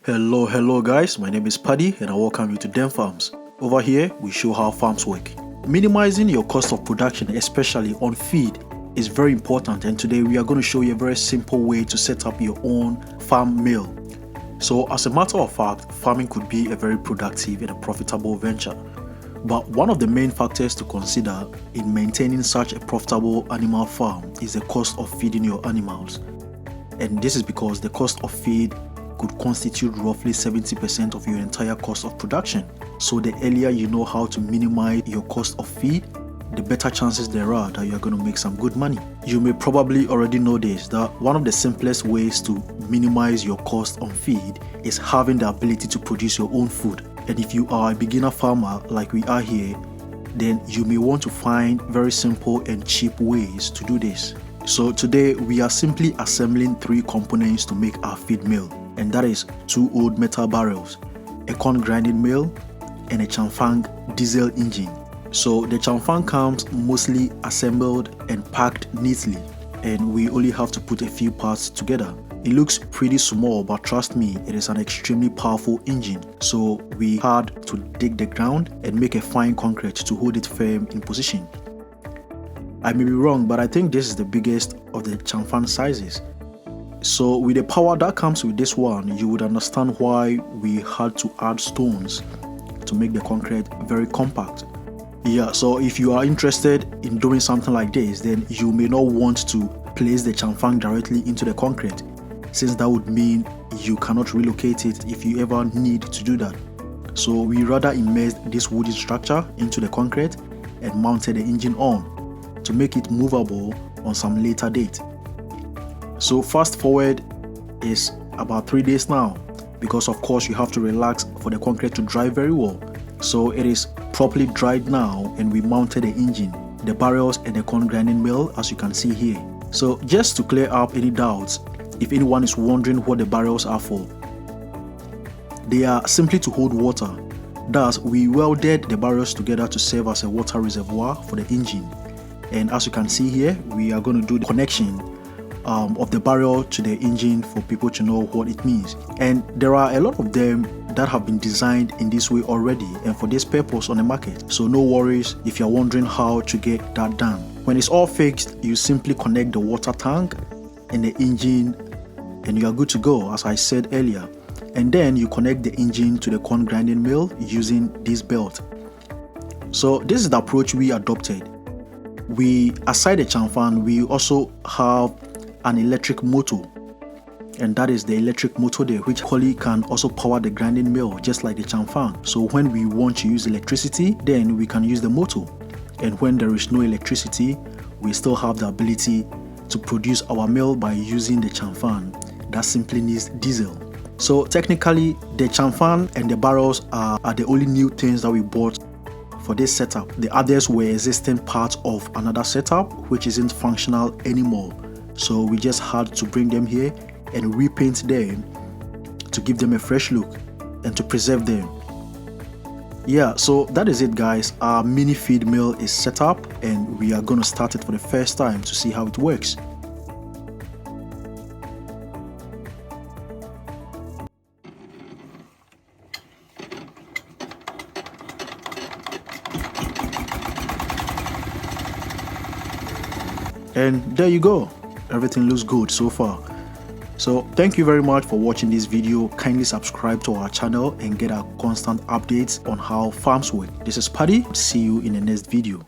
Hello guys, my name is Paddy and I welcome you to Den Farms. Over here, we show how farms work. Minimizing your cost of production, especially on feed, is very important, and today we are going to show you a very simple way to set up your own farm mill. So as a matter of fact, farming could be a very productive and a profitable venture. But one of the main factors to consider in maintaining such a profitable animal farm is the cost of feeding your animals. And this is because the cost of feed could constitute roughly 70% of your entire cost of production. So the earlier you know how to minimize your cost of feed, the better chances there are that you're going to make some good money. You may probably already know this, that one of the simplest ways to minimize your cost on feed is having the ability to produce your own food. And if you are a beginner farmer like we are here, then you may want to find very simple and cheap ways to do this. So today we are simply assembling 3 components to make our feed mill, and that is 2 old metal barrels, a corn grinding mill, and a Chanfang diesel engine. So the Chanfang comes mostly assembled and packed neatly, and we only have to put a few parts together. It looks pretty small, but trust me, it is an extremely powerful engine. So we had to dig the ground and make a fine concrete to hold it firm in position. I may be wrong, but I think this is the biggest of the Chanfang sizes. So with the power that comes with this one, you would understand why we had to add stones to make the concrete very compact. Yeah, so if you are interested in doing something like this, then you may not want to place the Chanfang directly into the concrete, since that would mean you cannot relocate it if you ever need to do that. So we rather immersed this wooden structure into the concrete and mounted the engine on to make it movable on some later date. So fast forward is about 3 days now, because of course you have to relax for the concrete to dry very well. So it is properly dried now, and we mounted the engine, the barrels, and the corn grinding mill, as you can see here. So just to clear up any doubts, if anyone is wondering what the barrels are for, they are simply to hold water. Thus, we welded the barrels together to serve as a water reservoir for the engine. And as you can see here, we are going to do the connection of the barrel to the engine for people to know what it means. And there are a lot of them that have been designed in this way already and for this purpose on the market. So no worries if you're wondering how to get that done. When it's all fixed, you simply connect the water tank and the engine and you are good to go, as I said earlier. And then you connect the engine to the corn grinding mill using this belt. So this is the approach we adopted. Aside the Chanfang, we also have an electric motor, and that is the electric motor there, which can also power the grinding mill just like the Chanfang. So when we want to use electricity, then we can use the motor, and when there is no electricity, we still have the ability to produce our mill by using the Chanfang that simply needs diesel. So technically the Chanfang and the barrels are the only new things that we bought for this setup. The others were existing parts of another setup which isn't functional anymore. So we just had to bring them here and repaint them to give them a fresh look and to preserve them. Yeah, so that is it guys. Our mini feed mill is set up and we are going to start it for the first time to see how it works. And there you go. Everything looks good so far. So thank you very much for watching this video. Kindly subscribe to our channel and get our constant updates on how farms work. This is Paddy. See you in the next video.